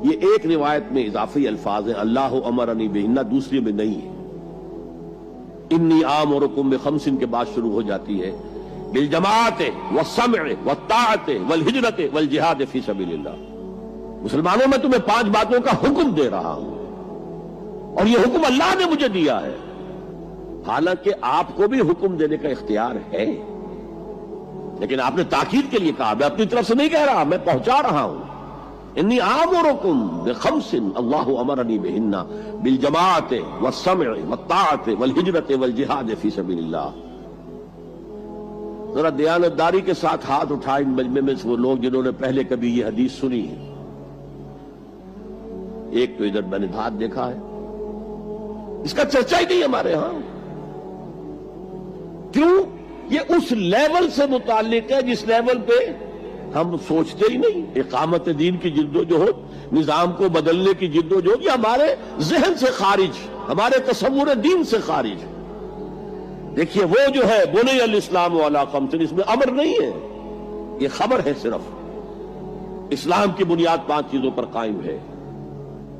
یہ ایک روایت میں اضافی الفاظ ہیں، اللہ امرنی بہن، دوسری میں نہیں ہے۔ انی آمرکم بخمس کے بعد شروع ہو جاتی ہے بالجماعت والسمع والطاعت والہجرت والجہاد فی سبیل اللہ۔ مسلمانوں میں تمہیں 5 باتوں کا حکم دے رہا ہوں، اور یہ حکم اللہ نے مجھے دیا ہے، حالانکہ آپ کو بھی حکم دینے کا اختیار ہے، لیکن آپ نے تاکید کے لیے کہا، میں اپنی طرف سے نہیں کہہ رہا، میں پہنچا رہا ہوں۔ انی آمرکم بخمس اللہ امرنی بہن بالجماعت والسمع والطاعت والہجرت والجہاد فی سبیل اللہ۔ ذرا دیانتداری کے ساتھ ہاتھ اٹھائیں ان مجمع میں سے وہ لوگ جنہوں نے پہلے کبھی یہ حدیث سنی ہے۔ ایک تو ادھر میں نے ہاتھ دیکھا ہے، اس کا چرچا ہی نہیں ہمارے ہاں۔ کیوں؟ یہ اس لیول سے متعلق ہے جس لیول پہ ہم سوچتے ہی نہیں۔ اقامت دین کی جدوجہد، نظام کو بدلنے کی جدوجہد، یہ ہمارے ذہن سے خارج، ہمارے تصور دین سے خارج۔ دیکھیے وہ جو ہے بنی الاسلام علی خمس، اس میں امر نہیں ہے، یہ خبر ہے صرف۔ اسلام کی بنیاد 5 چیزوں پر قائم ہے: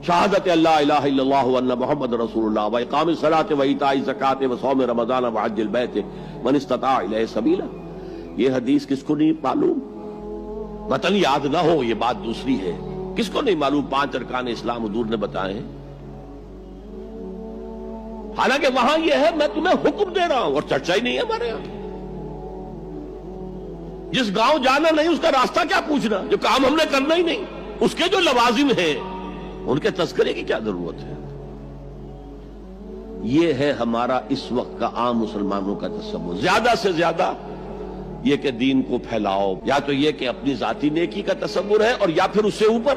شہادت اللہ الہ الا اللہ وان محمد رسول اللہ، واقام الصلاۃ وایتاء الزکوٰۃ وصوم رمضان وحج البیت من استطاع الیہ سبیلا۔ یہ حدیث کس کو نہیں معلوم؟ وطن یاد نہ ہو یہ بات دوسری ہے، کس کو نہیں معلوم 5 ارکان اسلام حضور نے بتائے ہیں؟ حالانکہ وہاں یہ ہے میں تمہیں حکم دے رہا ہوں، اور چرچا ہی نہیں ہے ہمارے یہاں۔ جس گاؤں جانا نہیں اس کا راستہ کیا پوچھنا، جو کام ہم نے کرنا ہی نہیں، اس کے جو لوازم ہیں ان کے تذکرے کی کیا ضرورت ہے؟ یہ ہے ہمارا اس وقت کا عام مسلمانوں کا تصور۔ زیادہ سے زیادہ یہ کہ دین کو پھیلاؤ، یا تو یہ کہ اپنی ذاتی نیکی کا تصور ہے، اور یا پھر اس سے اوپر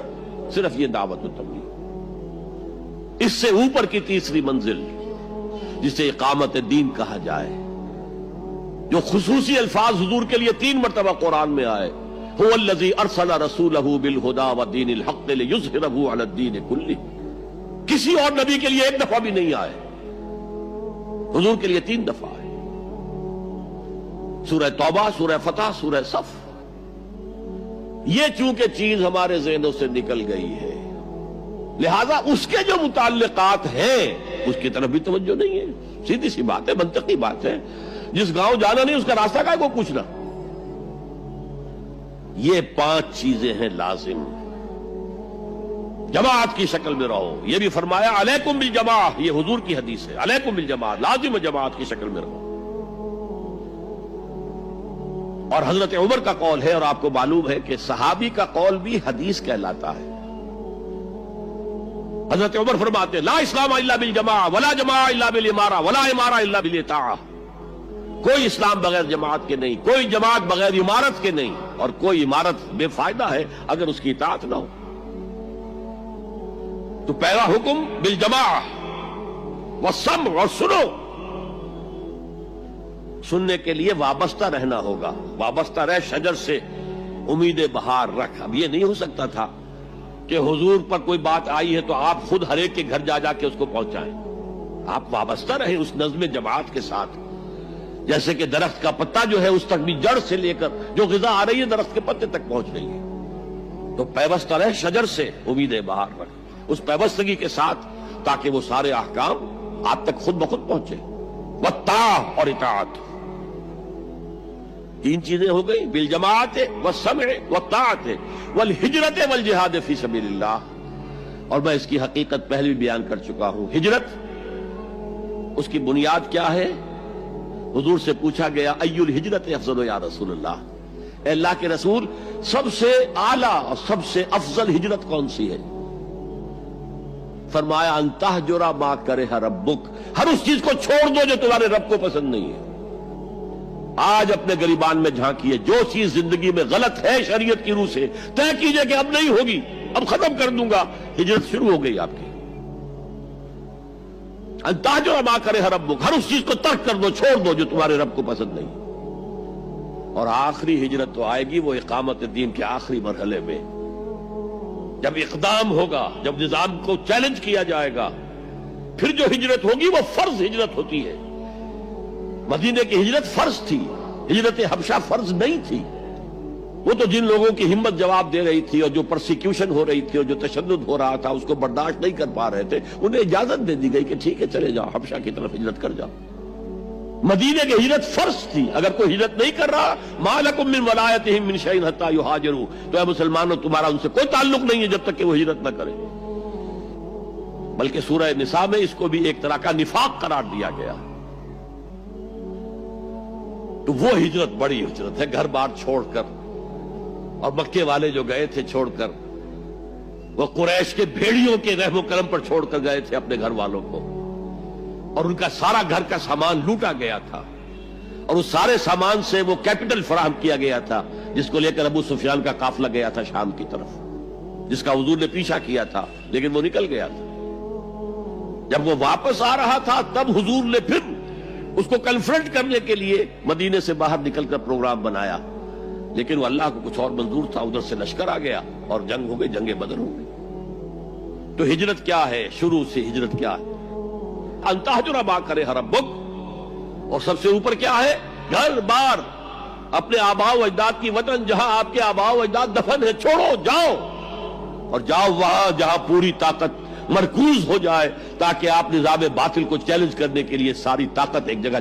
صرف یہ دعوت و تبلیغ۔ اس سے اوپر کی تیسری منزل جسے اقامت دین کہا جائے، جو خصوصی الفاظ حضور کے لیے 3 مرتبہ قرآن میں آئے، هو الذی ارسل رسولہ بالہدی ودین الحق لیظہرہ علی الدین کلہ۔ کسی اور نبی کے لیے 1 دفعہ بھی نہیں آئے، حضور کے لیے 3 دفعہ آئے۔ سورہ توبہ، سورہ فتح، سورہ صف۔ یہ چونکہ چیز ہمارے ذہنوں سے نکل گئی ہے، لہذا اس کے جو متعلقات ہیں اس کی طرف بھی توجہ نہیں ہے۔ سیدھی سی بات ہے، منطقی بات ہے۔ جس گاؤں جانا نہیں اس کا راستہ کا کو پوچھنا۔ یہ 5 چیزیں ہیں لازم۔ جماعت کی شکل میں رہو، یہ بھی فرمایا علیکم بالجماع، یہ حضور کی حدیث ہے، علیکم بالجماع، لازم جماعت کی شکل میں رہو۔ اور حضرت عمر کا قول ہے، اور آپ کو معلوم ہے کہ صحابی کا قول بھی حدیث کہلاتا ہے۔ حضرت عمر فرماتے لا اسلام الا بالجماع ولا جماع الا بالامارہ ولا امارہ الا بالاطاعہ۔ کوئی اسلام بغیر جماعت کے نہیں، کوئی جماعت بغیر امارت کے نہیں، اور کوئی امارت بے فائدہ ہے اگر اس کی اطاعت نہ ہو۔ تو پہلا حکم بالجماع والسمع، اور سنو، سننے کے لیے وابستہ رہنا ہوگا۔ وابستہ رہ شجر سے امید بہار رکھ۔ اب یہ نہیں ہو سکتا تھا کہ حضور پر کوئی بات آئی ہے تو آپ خود ہر ایک کے گھر جا جا کے اس کو پہنچائیں۔ آپ وابستہ رہیں اس نظم جماعت کے ساتھ، جیسے کہ درخت کا پتا جو ہے اس تک بھی جڑ سے لے کر جو غذا آ رہی ہے درخت کے پتے تک پہنچ رہی ہے۔ تو پیوستہ رہ شجر سے امید بہار رکھ، اس پیوستگی کے ساتھ، تاکہ وہ سارے احکام آپ تک خود بخود پہنچے۔ والطاعہ، اور اطاعت۔ 3 چیزیں ہو گئی، بالجماعت والسمع والطاعت والہجرت والجہاد فی سبیل اللہ۔ اور میں اس کی حقیقت پہلے بھی بیان کر چکا ہوں۔ ہجرت، اس کی بنیاد کیا ہے؟ حضور سے پوچھا گیا ای الہجرت افضل یا رسول اللہ، اے اللہ کے رسول سب سے اعلیٰ اور سب سے افضل ہجرت کون سی ہے؟ فرمایا ان تہجر ما کرہ ربک، ہر اس چیز کو چھوڑ دو جو تمہارے رب کو پسند نہیں ہے۔ آج اپنے گریبان میں جھانکیے، جو چیز زندگی میں غلط ہے شریعت کی روح سے طے کیجئے کہ اب نہیں ہوگی، اب ختم کر دوں گا، ہجرت شروع ہو گئی آپ کی۔ ان تہجر ما کرہ ربک، ہر اس چیز کو ترک کر دو، چھوڑ دو جو تمہارے رب کو پسند نہیں۔ اور آخری ہجرت تو آئے گی وہ اقامت دین کے آخری مرحلے میں، جب اقدام ہوگا، جب نظام کو چیلنج کیا جائے گا، پھر جو ہجرت ہوگی وہ فرض ہجرت ہوتی ہے۔ مدینے کی ہجرت فرض تھی، ہجرت حبشہ فرض نہیں تھی۔ وہ تو جن لوگوں کی ہمت جواب دے رہی تھی اور جو پرسیکیوشن ہو رہی تھی اور جو تشدد ہو رہا تھا اس کو برداشت نہیں کر پا رہے تھے، انہیں اجازت دے دی گئی کہ ٹھیک ہے چلے جاؤ، حبشہ کی طرف ہجرت کر جاؤ۔ مدینے کی ہجرت فرض تھی، اگر کوئی ہجرت نہیں کر رہا مَا لَكُم مِّن وَلَایَتِهِم مِّن شَيْءٍ حَتَّىٰ يُهَاجِرُوا، تو اے مسلمانوں تمہارا ان سے کوئی تعلق نہیں ہے جب تک کہ وہ ہجرت نہ کرے۔ بلکہ سورہ نساء میں اس کو بھی ایک طرح کا نفاق قرار دیا گیا۔ تو وہ ہجرت بڑی ہجرت ہے، گھر بار چھوڑ کر، اور مکے والے جو گئے تھے چھوڑ کر، وہ قریش کے بھیڑیوں کے رحم و کرم پر چھوڑ کر گئے تھے اپنے گھر والوں کو، اور ان کا سارا گھر کا سامان لوٹا گیا تھا، اور اس سارے سامان سے وہ کیپٹل فراہم کیا گیا تھا جس کو لے کر ابو سفیان کا قافلہ گیا تھا شام کی طرف، جس کا حضور نے پیچھا کیا تھا لیکن وہ نکل گیا تھا۔ جب وہ واپس آ رہا تھا تب حضور نے پھر اس کو کنفرنٹ کرنے کے لیے مدینے سے باہر نکل کر پروگرام بنایا، لیکن وہ اللہ کو کچھ اور منظور تھا، ادھر سے لشکر آ گیا اور جنگ ہو گئی، جنگ بدر ہو گئی۔ تو ہجرت کیا ہے؟ شروع سے ہجرت کیا ہے؟ ان تہجر ما کرہ ربک، اور سب سے اوپر کیا ہے؟ گھر بار، اپنے آباء و اجداد کی وطن جہاں آپ کے آباء و اجداد دفن ہے، چھوڑو جاؤ، اور جاؤ وہاں جہاں پوری طاقت مرکوز ہو جائے، تاکہ آپ نظام باطل کو چیلنج کرنے کے لیے ساری طاقت ایک جگہ